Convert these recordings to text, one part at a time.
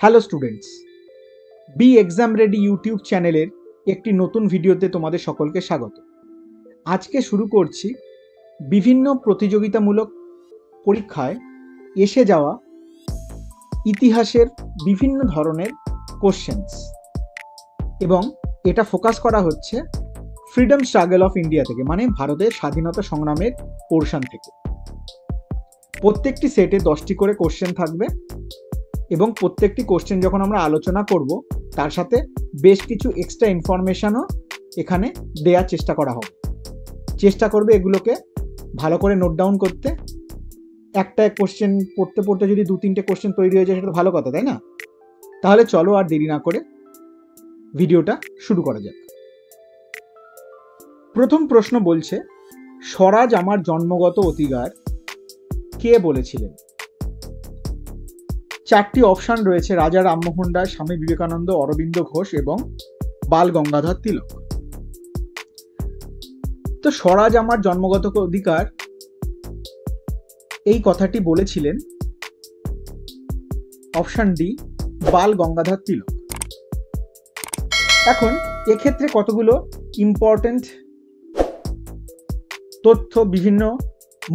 Hello students, be exam ready YouTube চ্যানেলের একটি নতুন ভিডিওতে তোমাদের সকলকে স্বাগত। আজকে শুরু করছি বিভিন্ন প্রতিযোগিতামূলক পরীক্ষায় এসে যাওয়া ইতিহাসের বিভিন্ন ধরনের কোশ্চেন্স, এবং এটা ফোকাস করা হচ্ছে ফ্রিডম স্ট্রাগল অফ ইন্ডিয়া থেকে, মানে ভারতের স্বাধীনতা সংগ্রামের পোর্শন থেকে। প্রত্যেকটি সেটে 10টি করে কোশ্চেন থাকবে এবং প্রত্যেকটি কোশ্চেন যখন আমরা আলোচনা করব তার সাথে বেশ কিছু এক্সট্রা ইনফরমেশনও এখানে দেওয়ার চেষ্টা করা হবে। চেষ্টা করবে এগুলোকে ভালো করে নোট ডাউন করতে। একটা কোশ্চেন পড়তে পড়তে যদি 2-3টে কোশ্চেন তৈরি হয়ে যায় সেটা ভালো কথা, তাই না? তাহলে চলো আর দেরি না করে ভিডিওটা শুরু করা যাক। প্রথম প্রশ্ন বলছে, স্বরাজ আমার জন্মগত অধিকার কে বলেছিলেন? 4টি অপশন রয়েছে: রাজা রামমোহন রায়, স্বামী বিবেকানন্দ, অরবিন্দ ঘোষ এবং বাল গঙ্গাধর তিলক। তো স্বরাজ আমার জন্মগত অধিকার এই কথাটি বলেছিলেন অপশন ডি, বাল গঙ্গাধর তিলক। এখন এক্ষেত্রে কতগুলো ইম্পর্টেন্ট তথ্য বিভিন্ন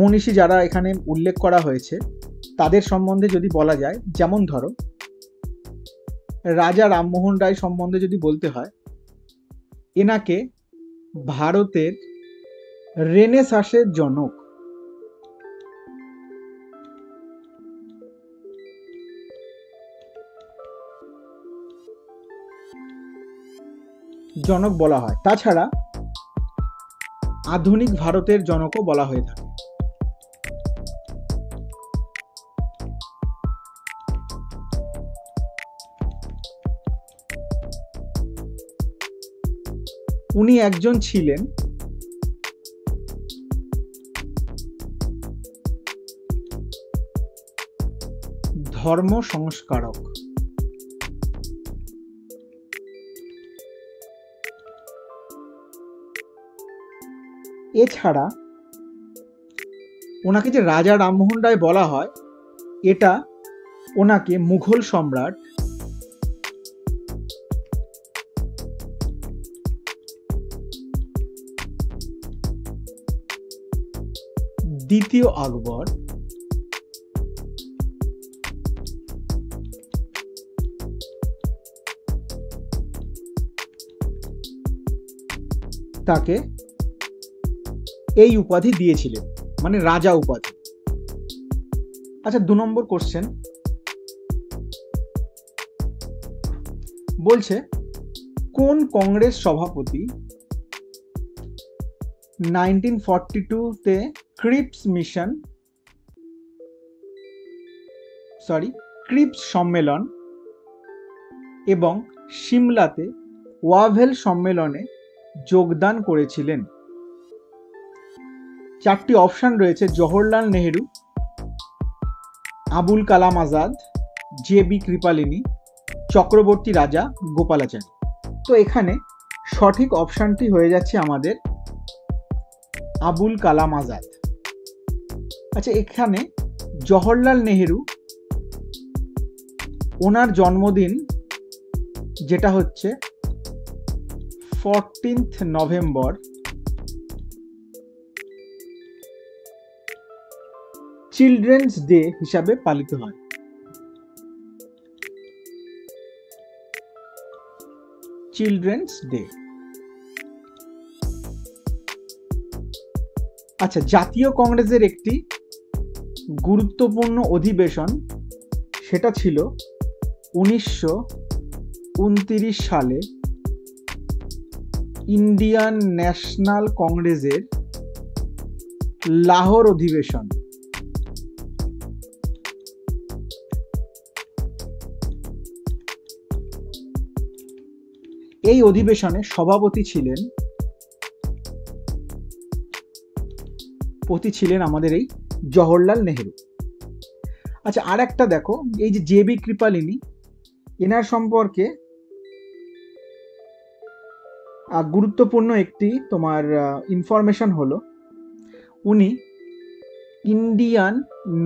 মনীষী যারা এখানে উল্লেখ করা হয়েছে তাদের সম্বন্ধে যদি বলা যায়, যেমন ধরো রাজা রামমোহন রায় সম্বন্ধে যদি বলতে হয়, এনাকে ভারতের রেনেসাঁসের জনক বলা হয়। তাছাড়া আধুনিক ভারতের জনকও বলা হয়ে থাকে। উনি একজন ছিলেন ধর্ম সংস্কারক। এছাড়া ওনাকে যে রাজা রামমোহন রায় বলা হয়, এটা ওনাকে মুঘল সম্রাট দ্বিতীয় আকবর তাকে এই উপাধি দিয়েছিলেন, মানে রাজা উপাধি। আচ্ছা, 2 নম্বর কোশ্চেন বলছে, কোন কংগ্রেস সভাপতি 1942-তে ক্রিপস সম্মেলন এবং সিমলাতে ওয়াভেল সম্মেলনে যোগদান করেছিলেন? 4টি অপশন রয়েছে: জওহরলাল নেহেরু, আবুল কালাম আজাদ, জে.বি. কৃপালিনী, চক্রবর্তী রাজা গোপালাচারী। তো এখানে সঠিক অপশনটি হয়ে যাচ্ছে আমাদের আবুল কালাম আজাদ। আচ্ছা, এখানে জওহরলাল নেহেরু ওনার জন্মদিন যেটা হচ্ছে 14th নভেম্বর চিলড্রেন্স ডে হিসাবে পালিত হয়। Children's day. আচ্ছা, জাতীয় কংগ্রেসের একটি গুরুত্বপূর্ণ অধিবেশন সেটা ছিল 1929 সালে ইন্ডিয়ান ন্যাশনাল কংগ্রেসের লাহোর অধিবেশন। এই অধিবেশনে সভাপতি ছিলেন আমাদের এই জওহরলাল নেহেরু। আচ্ছা, আর একটা দেখো, এই যে জে.বি. কৃপালিনী, এনার সম্পর্কে গুরুত্বপূর্ণ একটি তোমার ইনফরমেশন হলো, উনি ইন্ডিয়ান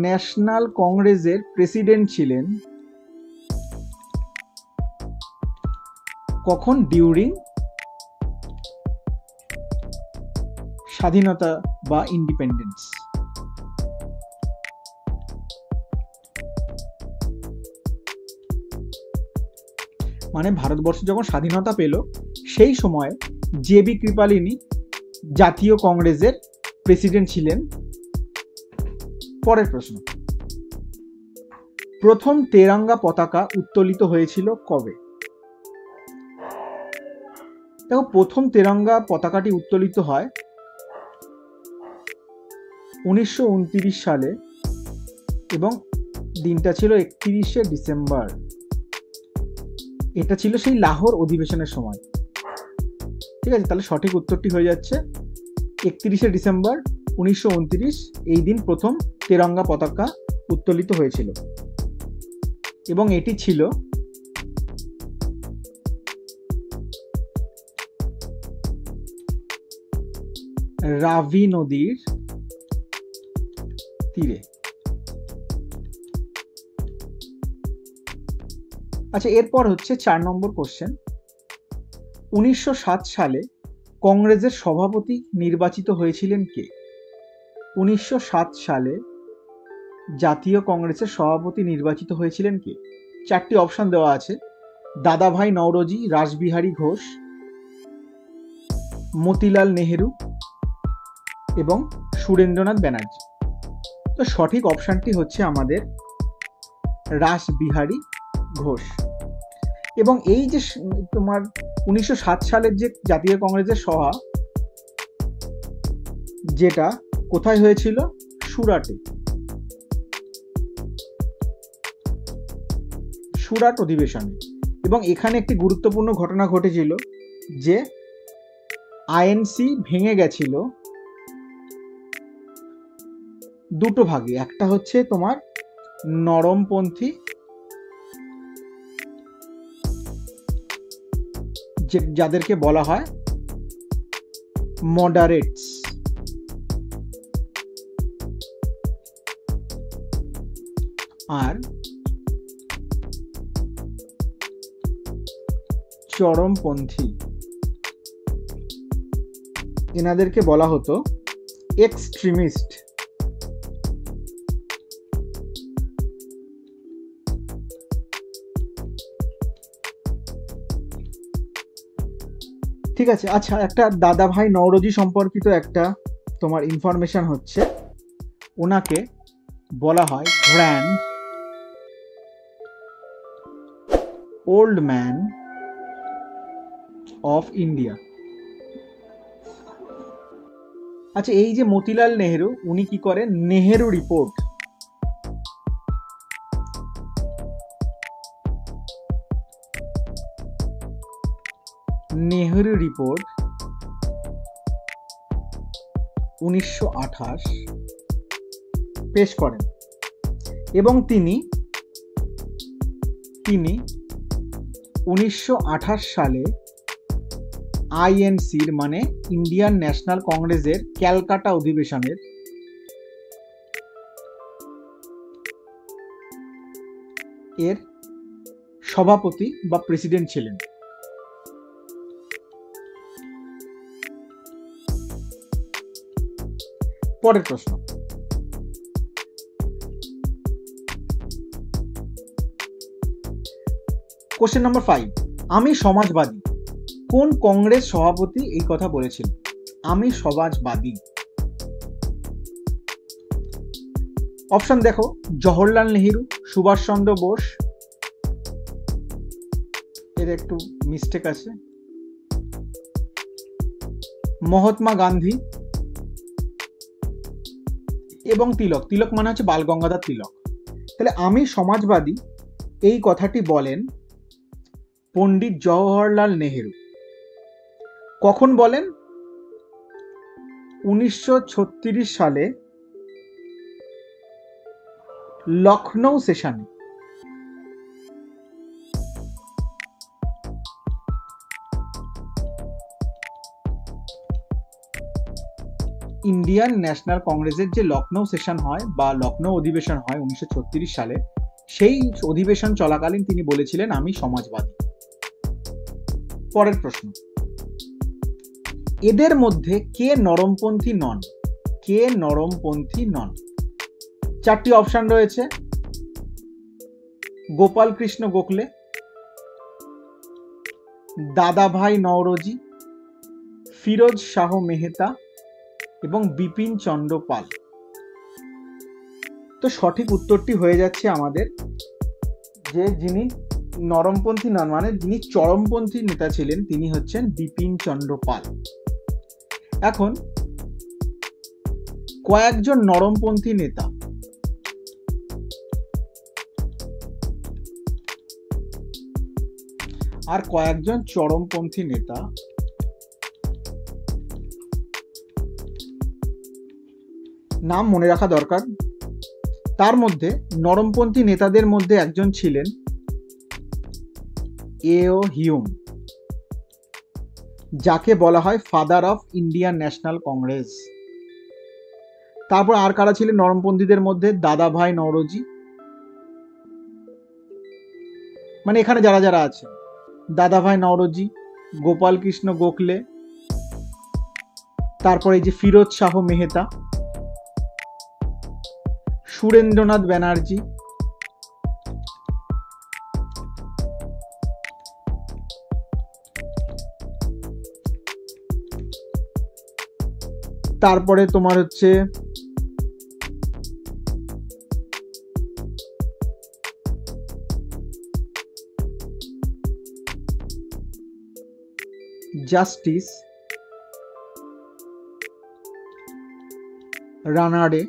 ন্যাশনাল কংগ্রেসের প্রেসিডেন্ট ছিলেন কখন? ডিউরিং স্বাধীনতা বা ইন্ডিপেন্ডেন্স। মানে ভারতবর্ষ যখন স্বাধীনতা পেল সেই সময় জে.বি. কৃপালিনী জাতীয় কংগ্রেসের প্রেসিডেন্ট ছিলেন। পরের প্রশ্ন, প্রথম তেরঙ্গা পতাকা উত্তোলিত হয়েছিল কবে? দেখো, প্রথম তেরঙ্গা পতাকাটি উত্তোলিত হয় 1929 সালে এবং দিনটা ছিল 31শে ডিসেম্বর। এটা ছিল সেই লাহোর অধিবেশনের সময়। ঠিক আছে, তাহলে সঠিক উত্তরটি হয়ে যাচ্ছে 31শে ডিসেম্বর 1929। এই দিন প্রথম তেরঙ্গা পতাকা উত্তোলিত হয়েছিল এবং এটি ছিল রাভি নদীর তীরে। আচ্ছা, এরপর হচ্ছে 4 নম্বর কোশ্চেন। 1907 সালে কংগ্রেসের সভাপতি নির্বাচিত হয়েছিলেন কে? 1907 সালে জাতীয় কংগ্রেসের সভাপতি নির্বাচিত হয়েছিলেন কে? 4টি অপশন দেওয়া আছে: দাদাভাই নওরোজি, রাসবিহারী ঘোষ, মতিলাল নেহেরু এবং সুরেন্দ্রনাথ ব্যানার্জি। তো সঠিক অপশনটি হচ্ছে আমাদের রাসবিহারী ঘোষ। এবং এই যে তোমার 1907 সালের যে জাতীয় কংগ্রেসের সভা, যেটা কোথায় হয়েছিল? সুরাটে, সুরাট অধিবেশনে। এবং এখানে একটি গুরুত্বপূর্ণ ঘটনা ঘটেছিল যে আইএনসি ভেঙে গেছিল দুটো ভাগে। একটা হচ্ছে তোমার নরমপন্থী, যাদেরকে বলা হয় মডারেটস, আর চরমপন্থী, এনাদেরকে বলা হতো এক্সট্রিমিস্ট। ঠিক আছে। আচ্ছা, একটা দাদাভাই নওরোজি সম্পর্কিত একটা তোমার ইনফরমেশন হচ্ছে, ওনাকে বলা হয় grand old man of India. আচ্ছা, এই যে মতিলাল নেহেরু, উনি কি করেন? নেহেরু রিপোর্ট, নেহেরু রিপোর্ট 1928 পেশ করেন এবং তিনি 1928 সালে আইএনসির মানে ইন্ডিয়ান ন্যাশনাল কংগ্রেসের ক্যালকাটা অধিবেশনের এর সভাপতি বা প্রেসিডেন্ট ছিলেন। পরের প্রশ্ন, কোশ্চেন নম্বর 5। আমি সমাজবাদী, কোন কংগ্রেস সভাপতি এই কথা বলেছিলেন? আমি সমাজবাদী। অপশন দেখো, জওহরলাল নেহেরু, সুভাষচন্দ্র বোস, এর একটু মিস্টেক আছে, মহাত্মা গান্ধী এবং তিলক। তিলক মানে হচ্ছে বাল গঙ্গাধর তিলক। তাহলে আমি সমাজবাদী এই কথাটি বলেন পণ্ডিত জওহরলাল নেহেরু। কখন বলেন? 1936 সালে লখনৌ সেশনে। ইন্ডিয়ান ন্যাশনাল কংগ্রেসের যে লখনৌ সেশন হয় বা লখনৌ অধিবেশন হয় 1936 সালে, সেই অধিবেশন চলাকালীন তিনি বলেছিলেন আমি সমাজবাদী। পরের প্রশ্ন, এদের মধ্যে কে নরমপন্থী নন? কে নরমপন্থী নন? চারটি অপশন রয়েছে: গোপাল কৃষ্ণ গোখলে, দাদাভাই নওরোজি, ফিরোজ শাহ মেহতা এবং বিপিন চন্দ্র পাল। তো সঠিক উত্তরটি হয়ে যাচ্ছে আমাদের যে যিনি নরমপন্থী নন মানে যিনি চরমপন্থী নেতা ছিলেন তিনি হচ্ছেন বিপিন চন্দ্র পাল। এখন কয়েকজন নরমপন্থী নেতা আর কয়েকজন চরমপন্থী নেতা নাম মনে রাখা দরকার। তার মধ্যে নরমপন্থী নেতাদের মধ্যে একজন ছিলেন এও হিউম, যাকে বলা হয় father of Indian national Congress. তারপর আর কারা ছিলেন নরমপন্থীদের মধ্যে? দাদাভাই নওরোজি, মানে এখানে যারা যারা আছে দাদাভাই নওরোজি, গোপাল কৃষ্ণ গোখলে, তারপরে এই যে ফিরোজ শাহ মেহতা, সুরেন্দ্রনাথ ব্যানার্জি, তারপরে তোমার হচ্ছে জাস্টিস রানাডে,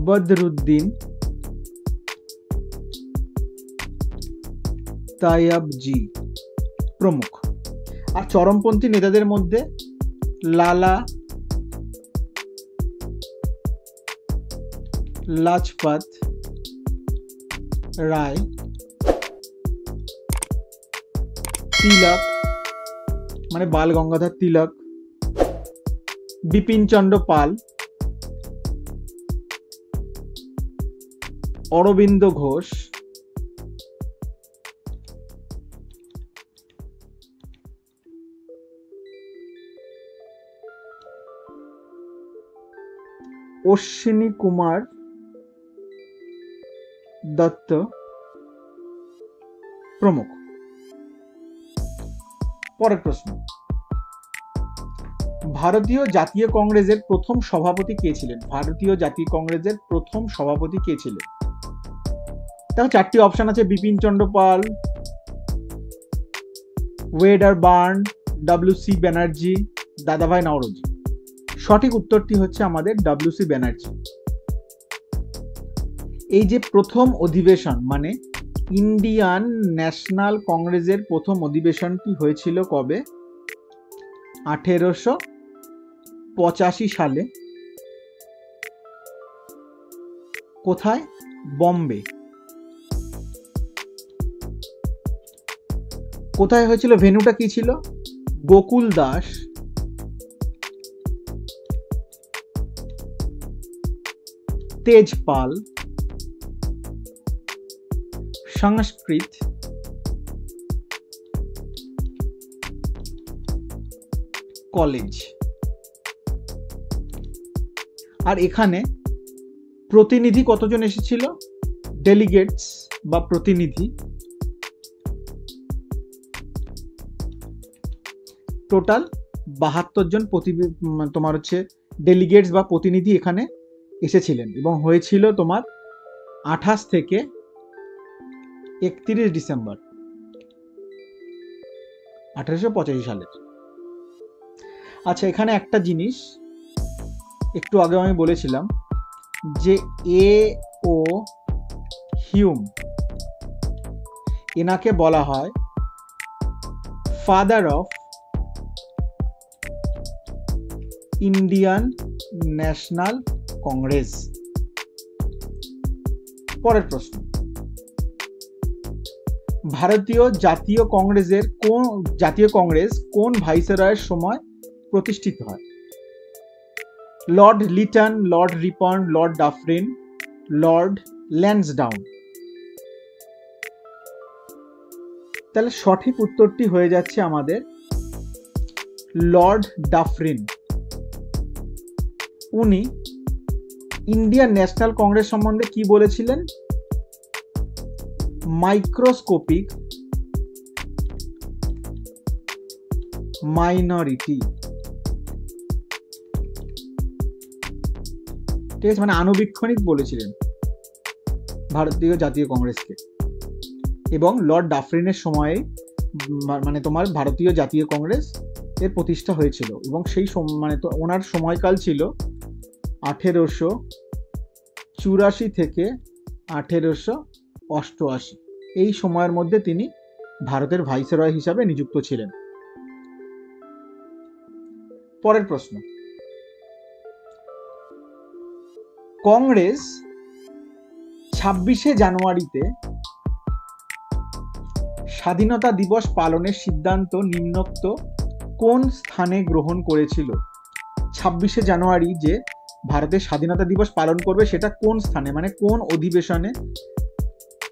বদরুদ্দিন তাইয়াবজি প্রমুখ। আর চরমপন্থী নেতাদের মধ্যে লালা লাজপত রায়, তিলক মানে বাল গঙ্গাধর তিলক, বিপিন চন্দ্র পাল, অরবিন্দ ঘোষ, অশ্বিনী কুমার দত্ত প্রমুখ। পরের প্রশ্ন, ভারতীয় জাতীয় কংগ্রেসের প্রথম সভাপতি কে ছিলেন? ভারতীয় জাতীয় কংগ্রেসের প্রথম সভাপতি কে ছিলেন? দেখো চারটি অপশন আছে: বিপিন চন্দ্র পাল, ওয়েডার বার্ন, ডব্লিউ.সি. ব্যানার্জি, দাদাভাই নওরোজি। সঠিক উত্তরটি হচ্ছে আমাদের ডব্লিউ.সি. ব্যানার্জি। এই যে প্রথম অধিবেশন মানে ইন্ডিয়ান ন্যাশনাল কংগ্রেসের প্রথম অধিবেশনটি হয়েছিল কবে? 1885 সালে। কোথায়? বম্বে। কোথায় হয়েছিল? ভেন্যুটা কি ছিল? গোকুল দাস তেজপাল সংস্কৃত কলেজ। আর এখানে প্রতিনিধি কতজন এসেছিল? ডেলিগেটস বা প্রতিনিধি টোটাল 72 জন তোমার হচ্ছে ডেলিগেটস বা প্রতিনিধি এখানে এসেছিলেন এবং হয়েছিল তোমার 28 থেকে 31 ডিসেম্বর 1885 সালে। আচ্ছা, এখানে একটা জিনিস একটু আগে আমি বলেছিলাম যে এ.ও. হিউম এনাকে বলা হয় father of Indian national Congress. পরের প্রশ্ন, ভারতীয় জাতীয় কংগ্রেস কোন ভাইসরয়ের সময় প্রতিষ্ঠিত হয়? Lord Liton, Lord Ripon, Lord Dufferin, Lord Lansdowne. তাহলে সঠিক উত্তরটি হয়ে যাচ্ছে আমাদের লর্ড ডাফরিন। উনি ইন্ডিয়ান ন্যাশনাল কংগ্রেস সম্বন্ধে কি বলেছিলেন? মাইক্রোস্কোপিক মাইনরিটি, ঠিক আছে, মানে আণুবীক্ষণিক বলেছিলেন ভারতীয় জাতীয় কংগ্রেসকে। এবং লর্ড ডাফরিনের সময়ে মানে তোমার ভারতীয় জাতীয় কংগ্রেস এর প্রতিষ্ঠা হয়েছিল, এবং সেই মানে তো ওনার সময়কাল ছিল 1884 থেকে 1888। এই সময়ের মধ্যে তিনি ভারতের ভাইসরয় হিসাবে নিযুক্ত ছিলেন। পরের প্রশ্ন, কংগ্রেস 26শে জানুয়ারিতে স্বাধীনতা দিবস পালনের সিদ্ধান্ত নিম্নোক্ত কোন স্থানে গ্রহণ করেছিল? 26শে জানুয়ারি যে ভারতের স্বাধীনতা দিবস পালন করবে সেটা কোন স্থানে, মানে কোন অধিবেশনে?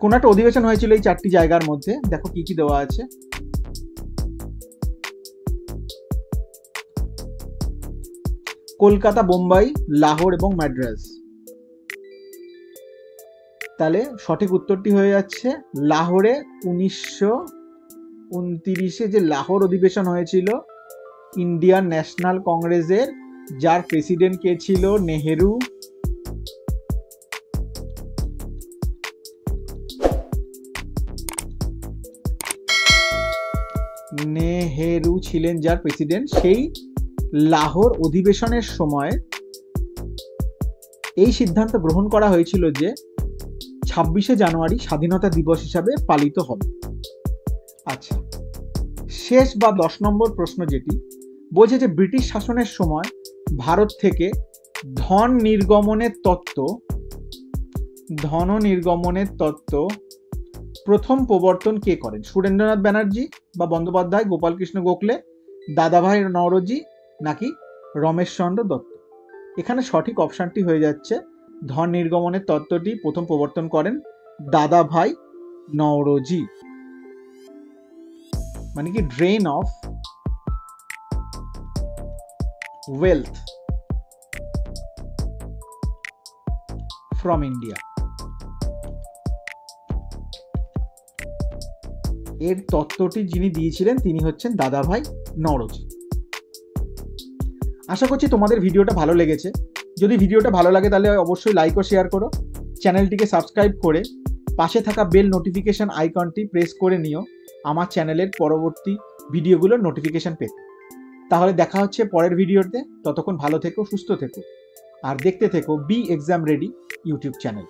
কোন একটা অধিবেশন হয়েছিল এই 4টি জায়গার মধ্যে, দেখো কি কি দেওয়া আছে। কলকাতা, বোম্বাই, লাহোর এবং মাদ্রাজ। তাহলে সঠিক উত্তরটি হয়ে যাচ্ছে লাহোরে। 1929-এ যে লাহোর অধিবেশন হয়েছিল ইন্ডিয়ান ন্যাশনাল কংগ্রেসের, যার প্রেসিডেন্ট কে ছিল? নেহেরু। নেহেরু ছিলেন যার প্রেসিডেন্ট। সেই লাহোর অধিবেশনের সময় এই সিদ্ধান্ত গ্রহণ করা হয়েছিল যে 26শে জানুয়ারি স্বাধীনতা দিবস হিসাবে পালিত হবে। আচ্ছা, শেষ বা 10 নম্বর প্রশ্ন যেটি বলছে যে ব্রিটিশ শাসনের সময় ভারত থেকে ধন নির্গমনের তত্ত্ব প্রথম প্রবর্তন কে করেন? সুরেন্দ্রনাথ ব্যানার্জি বা বন্দ্যোপাধ্যায়, গোপাল কৃষ্ণ গোখলে, দাদাভাই নওরোজি নাকি রমেশচন্দ্র দত্ত? এখানে সঠিক অপশনটি হয়ে যাচ্ছে ধন নির্গমনের তত্ত্বটি প্রথম প্রবর্তন করেন দাদাভাই নওরোজি, মানে কি drain of wealth from India. এর তত্ত্বটি যিনি দিয়েছিলেন তিনি হচ্ছেন দাদাভাই নওরোজি। আশা করছি তোমাদের ভিডিওটা ভালো লেগেছে। যদি ভিডিওটা ভালো লাগে তাহলে অবশ্যই লাইক ও শেয়ার করো, চ্যানেলটিকে সাবস্ক্রাইব করে পাশে থাকা বেল নোটিফিকেশন আইকনটি প্রেস করে নিও আমার চ্যানেলের পরবর্তী ভিডিওগুলোর নোটিফিকেশন পেতে। তাহলে দেখা হচ্ছে পরের ভিডিওতে। ততক্ষণ ভালো থেকো, সুস্থ থেকো আর দেখতে থেকো be exam ready YouTube channel.